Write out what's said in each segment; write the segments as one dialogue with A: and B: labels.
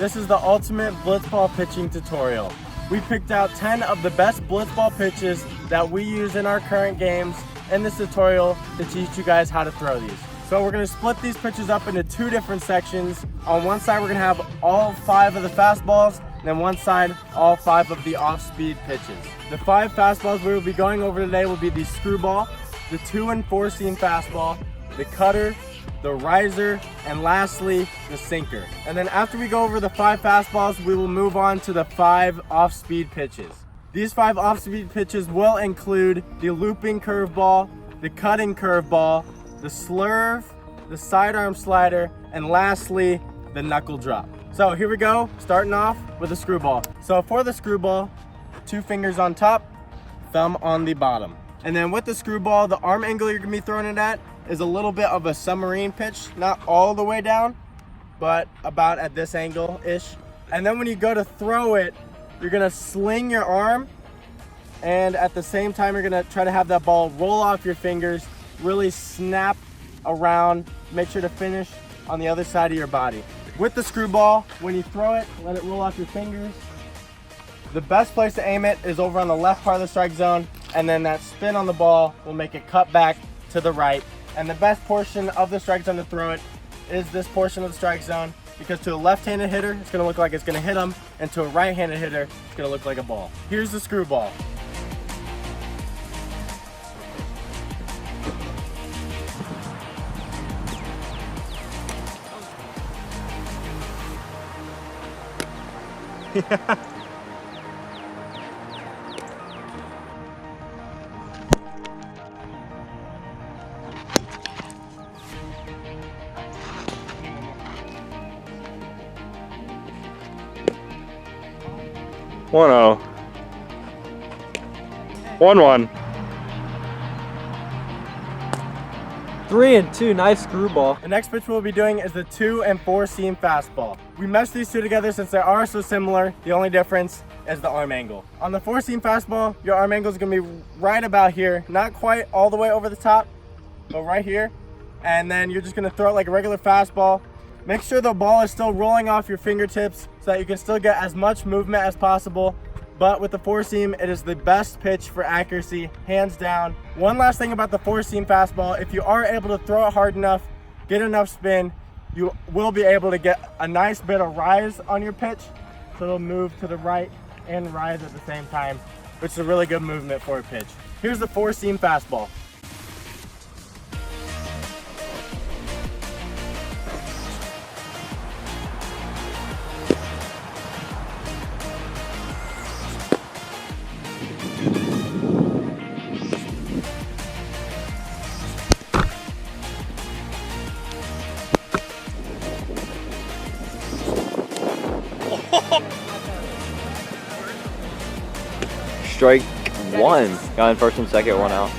A: This is the ultimate blitzball pitching tutorial. We picked out 10 of the best blitzball pitches that we use in our current games in this tutorial to teach you guys how to throw these. So we're going to split these pitches up into 2 different sections. On one side we're going to have all 5 of the fastballs, and then one side all 5 of the off-speed pitches. The 5 fastballs we will be going over today will be the screwball, the 2 and 4 seam fastball, the cutter, the riser, and lastly, the sinker. And then after we go over the 5 fastballs, we will move on to the 5 off-speed pitches. These 5 off-speed pitches will include the looping curveball, the cutting curveball, the slurve, the sidearm slider, and lastly, the knuckle-drop. So here we go, starting off with the screwball. So for the screwball, 2 fingers on top, thumb on the bottom. And then with the screwball, the arm angle you're gonna be throwing it at is a little bit of a submarine pitch, not all the way down, but about at this angle-ish. And then when you go to throw it, you're gonna sling your arm, and at the same time, you're gonna try to have that ball roll off your fingers, really snap around, make sure to finish on the other side of your body. With the screwball, when you throw it, let it roll off your fingers. The best place to aim it is over on the left part of the strike zone, and then that spin on the ball will make it cut back to the right. And the best portion of the strike zone to throw it is this portion of the strike zone, because to a left-handed hitter, it's gonna look like it's gonna hit him, and to a right-handed hitter, it's gonna look like a ball. Here's the screwball.
B: One 0. 1-1.
C: 3 and 2, nice screwball.
A: The next pitch we'll be doing is the 2 and 4 seam fastball. We meshed these 2 together since they are so similar. The only difference is the arm angle. On the 4 seam fastball, your arm angle is gonna be right about here, not quite all the way over the top, but right here. And then you're just gonna throw it like a regular fastball. Make sure the ball is still rolling off your fingertips so that you can still get as much movement as possible. But with the 4 seam, it is the best pitch for accuracy, hands down. One last thing about the 4 seam fastball, if you are able to throw it hard enough, get enough spin, you will be able to get a nice bit of rise on your pitch. So it'll move to the right and rise at the same time, which is a really good movement for a pitch. Here's the 4 seam fastball.
D: Strike 1. Got in first and second, 1 out.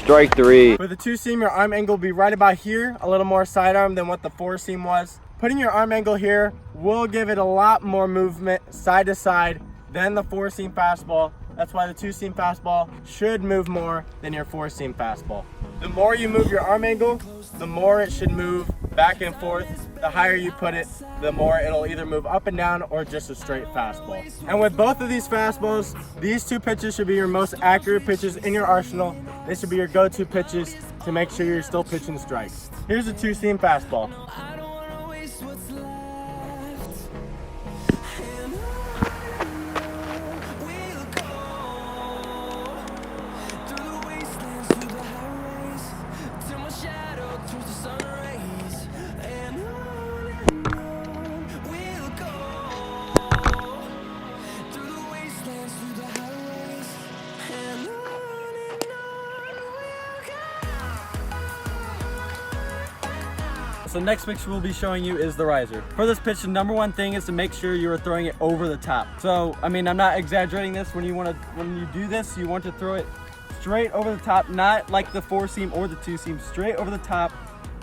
D: Strike 3.
A: For the 2 seam, your arm angle will be right about here, a little more sidearm than what the 4 seam was. Putting your arm angle here will give it a lot more movement side to side than the 4 seam fastball. That's why the 2 seam fastball should move more than your 4 seam fastball. The more you move your arm angle, the more it should move back and forth. The higher you put it, the more it'll either move up and down or just a straight fastball. And with both of these fastballs, these 2 pitches should be your most accurate pitches in your arsenal. They should be your go-to pitches to make sure you're still pitching strikes. Here's a 2 seam fastball. So next pitch we'll be showing you is the riser. For this pitch, the #1 thing is to make sure you are throwing it over the top. So, I mean, I'm not exaggerating this. When you do this, you want to throw it straight over the top, not like the 4 seam or the 2 seam, straight over the top,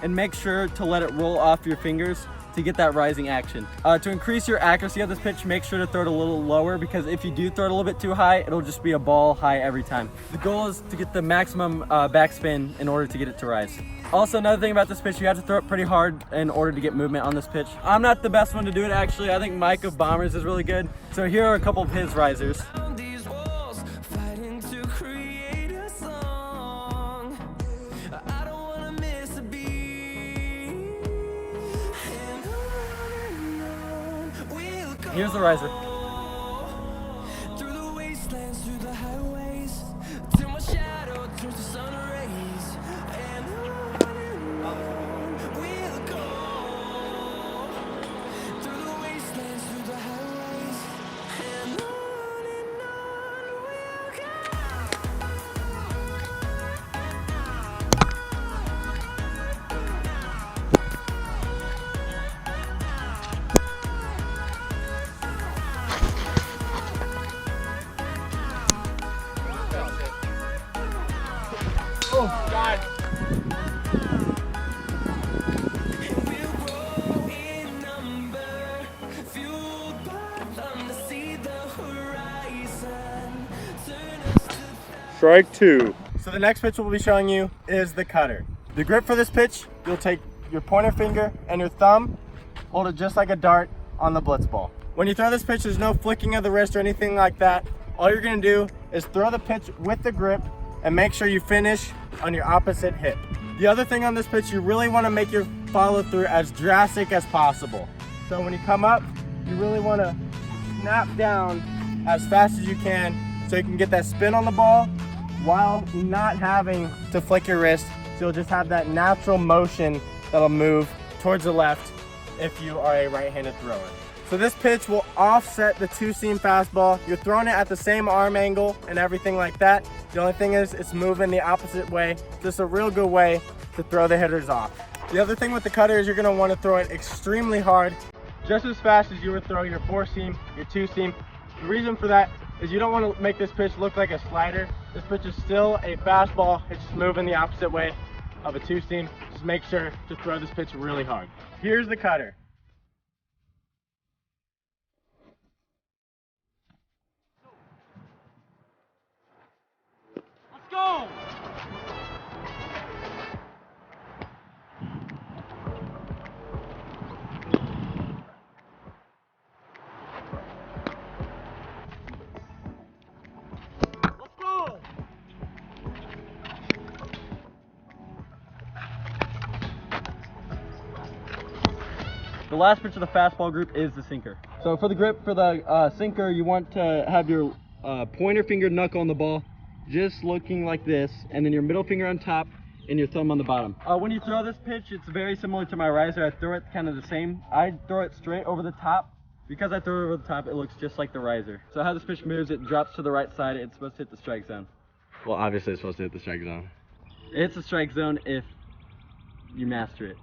A: and make sure to let it roll off your fingers
C: to get that rising action. To increase your accuracy of this pitch, make sure to throw it a little lower, because if you do throw it a little bit too high, it'll just be a ball high every time. The goal is to get the maximum backspin in order to get it to rise. Also, another thing about this pitch, you have to throw it pretty hard in order to get movement on this pitch. I'm not the best one to do it, actually. I think Mike of Bombers is really good. So here are a couple of his risers. Here's the riser. Through the wastelands, through the highways, till my shadow turns to sun rays, and on we'll go. Through the wastelands, through the highways, and on we'll go.
A: Oh, God.
D: Strike 2.
A: So the next pitch we'll be showing you is the cutter. The grip for this pitch, you'll take your pointer finger and your thumb, hold it just like a dart on the blitz ball. When you throw this pitch, there's no flicking of the wrist or anything like that. All you're gonna do is throw the pitch with the grip and make sure you finish on your opposite hip. The other thing on this pitch, you really wanna make your follow through as drastic as possible. So when you come up, you really wanna snap down as fast as you can so you can get that spin on the ball while not having to flick your wrist. So you'll just have that natural motion that'll move towards the left if you are a right-handed thrower. So this pitch will offset the two-seam fastball. You're throwing it at the same arm angle and everything like that. The only thing is it's moving the opposite way. Just a real good way to throw the hitters off. The other thing with the cutter is you're gonna wanna throw it extremely hard, just as fast as you would throw your four-seam, your two-seam. The reason for that is you don't wanna make this pitch look like a slider. This pitch is still a fastball. It's just moving the opposite way of a two-seam. Just make sure to throw this pitch really hard. Here's the cutter. Go! Let's go!
C: The last pitch of the fastball group is the sinker. So for the grip for the sinker, you want to have your pointer finger knuckle on the ball, just looking like this, and then your middle finger on top and your thumb on the bottom. When you throw this pitch, it's very similar to my riser. I throw it kind of the same. I throw it straight over the top. Because I throw it over the top, it looks just like the riser. So how this pitch moves, it drops to the right side. It's supposed to hit the strike zone.
A: Well, obviously it's supposed to hit the strike zone.
C: It's a strike zone if you master it.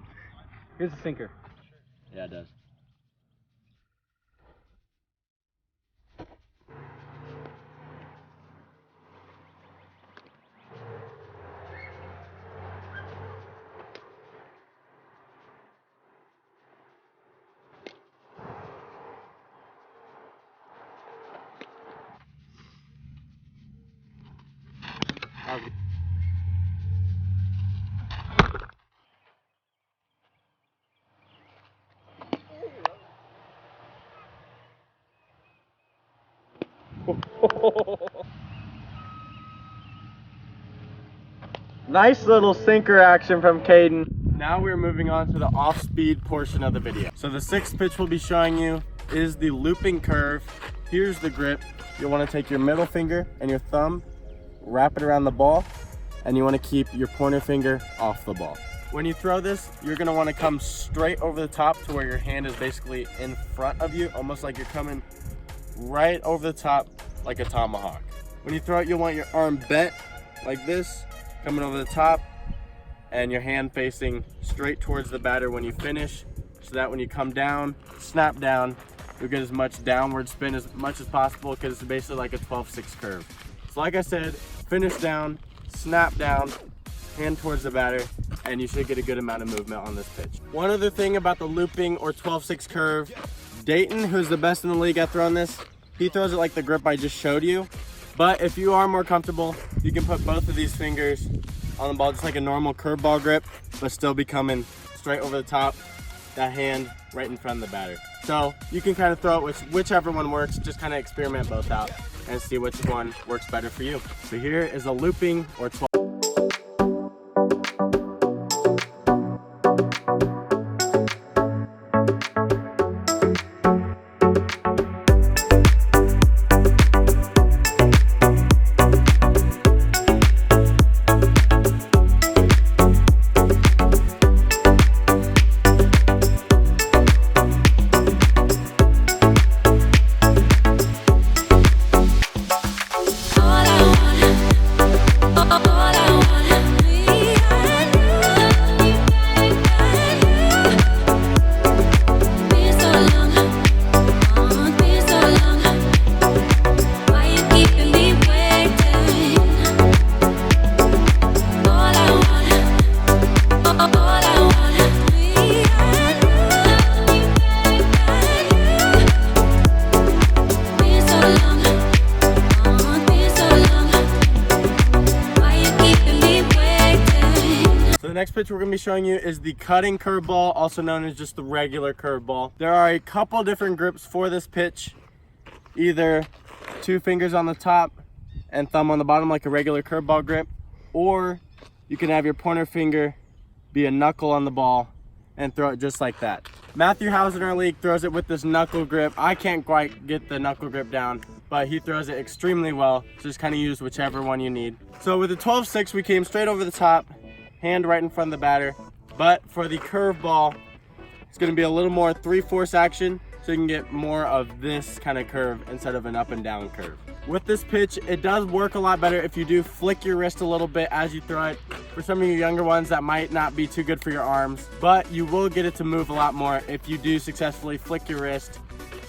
C: Here's the sinker.
A: Yeah, it does. Nice little sinker action from Caden. Now we're moving on to the off-speed portion of the video. So the sixth pitch we'll be showing you is the looping curve. Here's the grip. You'll want to take your middle finger and your thumb, wrap it around the ball, and you want to keep your pointer finger off the ball. When you throw this, you're going to want to come straight over the top to where your hand is basically in front of you, almost like you're coming right over the top like a tomahawk. When you throw it, you'll want your arm bent like this, coming over the top, and your hand facing straight towards the batter when you finish, so that when you come down, snap down, you'll get as much downward spin as much as possible, because it's basically like a 12-6 curve. So like I said, finish down, snap down, hand towards the batter, and you should get a good amount of movement on this pitch. One other thing about the looping or 12-6 curve, Dayton, who's the best in the league at throwing this, he throws it like the grip I just showed you. But if you are more comfortable, you can put both of these fingers on the ball just like a normal curveball grip, but still be coming straight over the top, that hand right in front of the batter. So you can kind of throw it with whichever one works, just kind of experiment both out and see which one works better for you. So here is a looping or 12. The next pitch we're going to be showing you is the cutting curveball, also known as just the regular curveball. There are a couple different grips for this pitch, either 2 fingers on the top and thumb on the bottom like a regular curveball grip, or you can have your pointer finger be a knuckle on the ball and throw it just like that. Matthew Howes in our league throws it with this knuckle grip. I can't quite get the knuckle grip down, but he throws it extremely well. Just kind of use whichever one you need. So with the 12-6, we came straight over the top, hand right in front of the batter. But for the curveball, it's going to be a little more 3/4 action, so you can get more of this kind of curve instead of an up and down curve. With this pitch, it does work a lot better if you do flick your wrist a little bit as you throw it. For some of you younger ones, that might not be too good for your arms, but you will get it to move a lot more if you do successfully flick your wrist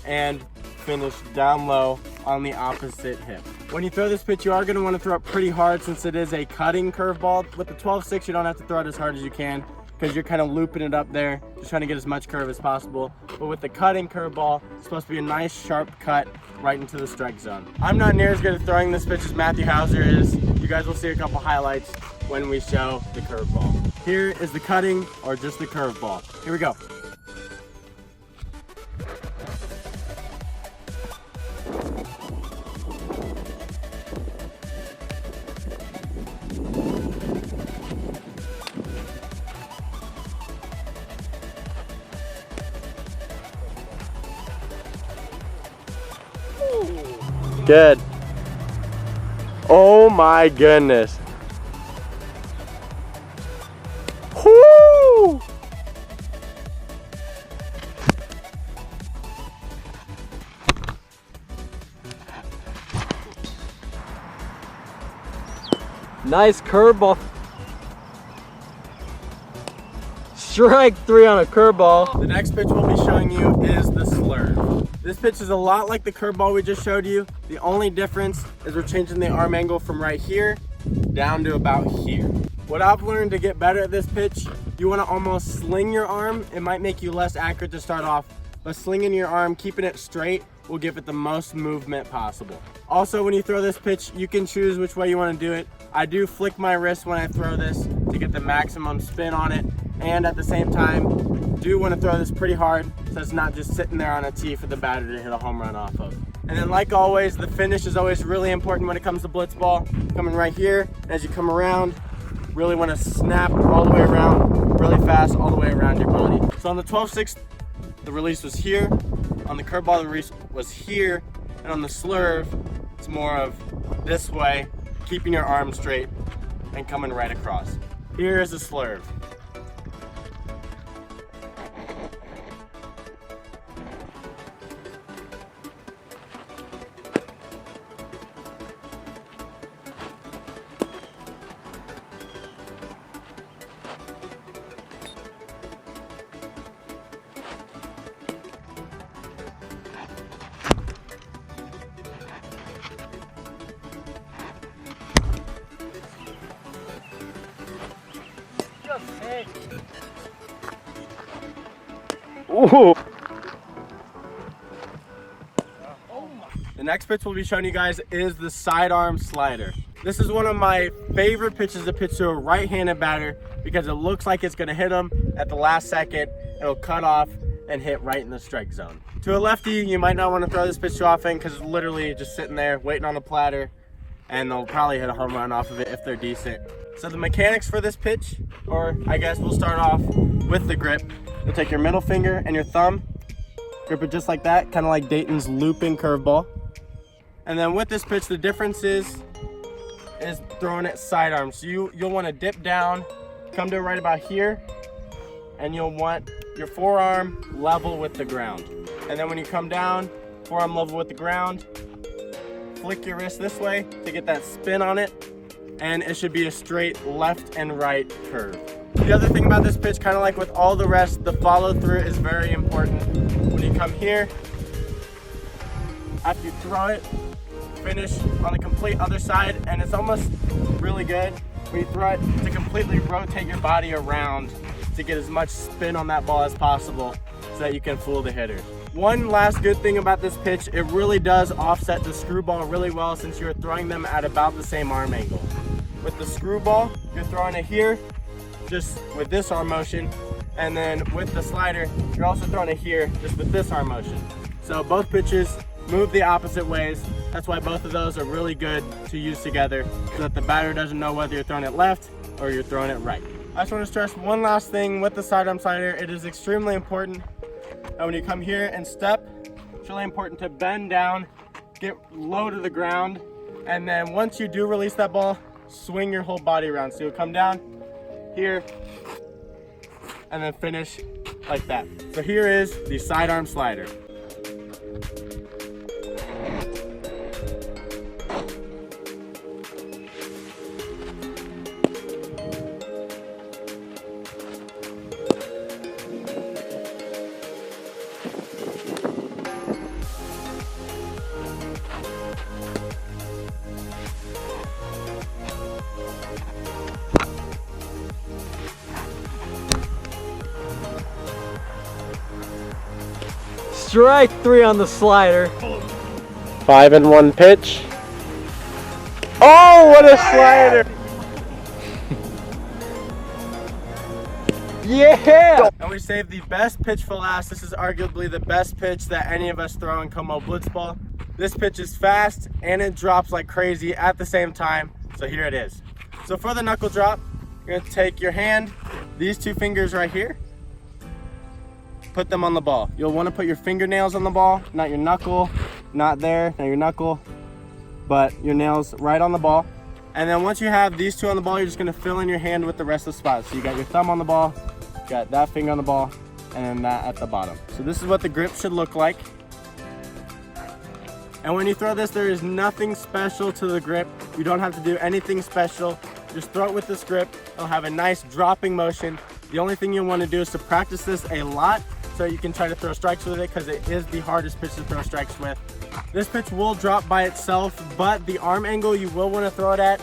A: and finish down low on the opposite hip. When you throw this pitch, you are going to want to throw it pretty hard since it is a cutting curveball. With the 12-6, you don't have to throw it as hard as you can because you're kind of looping it up there, just trying to get as much curve as possible. But with the cutting curveball, it's supposed to be a nice sharp cut right into the strike zone. I'm not near as good at throwing this pitch as Matthew Hauser is. You guys will see a couple highlights when we show the curveball. Here is the cutting or just the curveball. Here we go. Good. Oh my goodness. Whoo!
C: Nice curveball. Strike 3 on a curveball.
A: The next pitch we'll be showing you is the slurve. This pitch is a lot like the curveball we just showed you. The only difference is we're changing the arm angle from right here down to about here. What I've learned to get better at this pitch, you want to almost sling your arm. It might make you less accurate to start off, but slinging your arm, keeping it straight, will give it the most movement possible. Also, when you throw this pitch, you can choose which way you want to do it. I do flick my wrist when I throw this to get the maximum spin on it, and at the same time, do want to throw this pretty hard so it's not just sitting there on a tee for the batter to hit a home run off of. And then like always, the finish is always really important when it comes to blitzball. Coming right here, as you come around, really want to snap all the way around, really fast, all the way around your body. So on the 12-6, the release was here. On the curveball, the release was here. And on the slurve, it's more of this way, keeping your arm straight and coming right across. Here is the slurve.
D: Ooh.
A: The next pitch we'll be showing you guys is the sidearm slider. This is one of my favorite pitches to pitch to a right-handed batter because it looks like it's gonna hit him at the last second. It'll cut off and hit right in the strike zone. To a lefty, you might not want to throw this pitch too often because it's literally just sitting there waiting on a platter, and they'll probably hit a home run off of it if they're decent. So the mechanics for this pitch, or I guess we'll start off with the grip. You'll take your middle finger and your thumb, grip it just like that, kind of like Dayton's looping curveball. And then with this pitch, the difference is throwing it sidearm. So you'll want to dip down, come to it right about here, and you'll want your forearm level with the ground. And then when you come down, forearm level with the ground, flick your wrist this way to get that spin on it, and it should be a straight left and right curve. The other thing about this pitch, kind of like with all the rest, the follow through is very important. When you come here, after you throw it, finish on the complete other side, and it's almost really good when you throw it to completely rotate your body around to get as much spin on that ball as possible so that you can fool the hitters. One last good thing about this pitch, it really does offset the screwball really well since you're throwing them at about the same arm angle. With the screwball, you're throwing it here, just with this arm motion, and then with the slider, you're also throwing it here, just with this arm motion. So both pitches move the opposite ways. That's why both of those are really good to use together so that the batter doesn't know whether you're throwing it left or you're throwing it right. I just want to stress one last thing with the sidearm slider. It is extremely important that when you come here and step, it's really important to bend down, get low to the ground, and then once you do release that ball, swing your whole body around. So you'll come down here and then finish like that. So here is the sidearm slider.
C: Strike 3 on the slider.
A: 5-1 pitch. Oh, what a slider!
C: Yeah!
A: And we saved the best pitch for last. This is arguably the best pitch that any of us throw in Como Blitzball. This pitch is fast and it drops like crazy at the same time. So here it is. So for the knuckle drop, you're gonna take your hand, these two fingers right here, put them on the ball. You'll want to put your fingernails on the ball, not your knuckle, not there, not your knuckle, but your nails right on the ball. And then once you have these two on the ball, you're just going to fill in your hand with the rest of the spots. So you got your thumb on the ball, got that finger on the ball, and then that at the bottom. So this is what the grip should look like. And when you throw this, there is nothing special to the grip. You don't have to do anything special. Just throw it with this grip. It'll have a nice dropping motion. The only thing you want to do is to practice this a lot so you can try to throw strikes with it because it is the hardest pitch to throw strikes with. This pitch will drop by itself, but the arm angle you will want to throw it at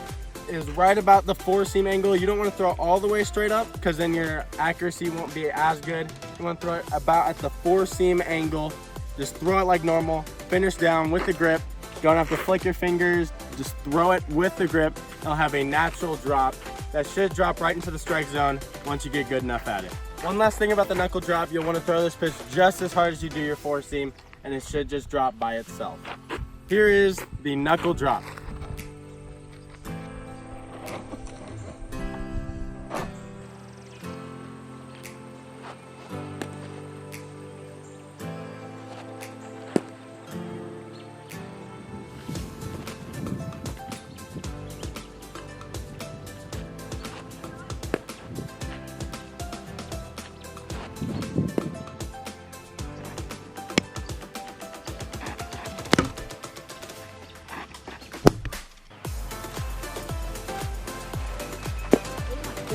A: is right about the four seam angle. You don't want to throw it all the way straight up because then your accuracy won't be as good. You want to throw it about at the four seam angle. Just throw it like normal, finish down with the grip. You don't have to flick your fingers, just throw it with the grip. It'll have a natural drop that should drop right into the strike zone once you get good enough at it. One last thing about the knuckle drop, you'll want to throw this pitch just as hard as you do your four seam, and it should just drop by itself. Here is the knuckle drop.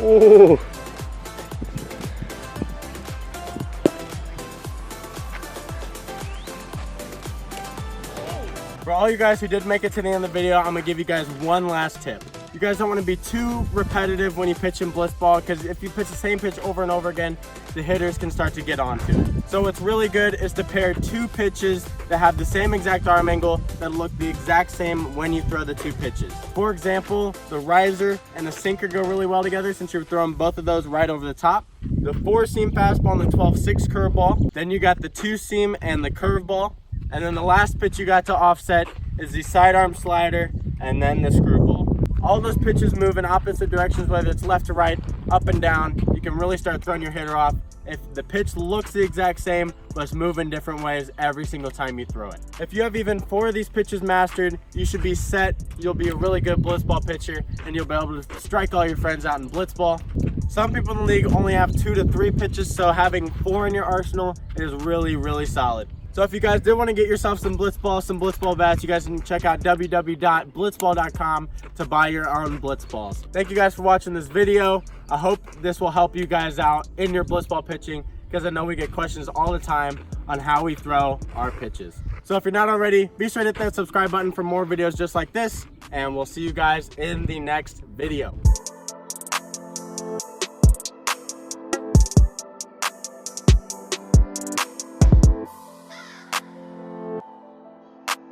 D: Ooh.
A: For all you guys who did make it to the end of the video, I'm gonna give you guys one last tip. You guys don't want to be too repetitive when you pitch in blitzball, because if you pitch the same pitch over and over again, the hitters can start to get onto it. So what's really good is to pair two pitches that have the same exact arm angle that look the exact same when you throw the two pitches. For example, the riser and the sinker go really well together since you're throwing both of those right over the top. The 4-seam fastball and the 12-6 curveball. Then you got the 2-seam and the curveball. And then the last pitch you got to offset is the sidearm slider and then the screwball. All those pitches move in opposite directions, whether it's left to right, up and down. You can really start throwing your hitter off if the pitch looks the exact same, but it's moving different ways every single time you throw it. If you have even 4 of these pitches mastered, you should be set. You'll be a really good blitzball pitcher, and you'll be able to strike all your friends out in blitzball. Some people in the league only have 2 to 3 pitches, so having 4 in your arsenal is really, really solid. So if you guys did want to get yourself some blitzball bats, you guys can check out www.blitzball.com to buy your own blitzballs. Thank you guys for watching this video. I hope this will help you guys out in your blitzball pitching, because I know we get questions all the time on how we throw our pitches. So if you're not already, be sure to hit that subscribe button for more videos just like this, and we'll see you guys in the next video.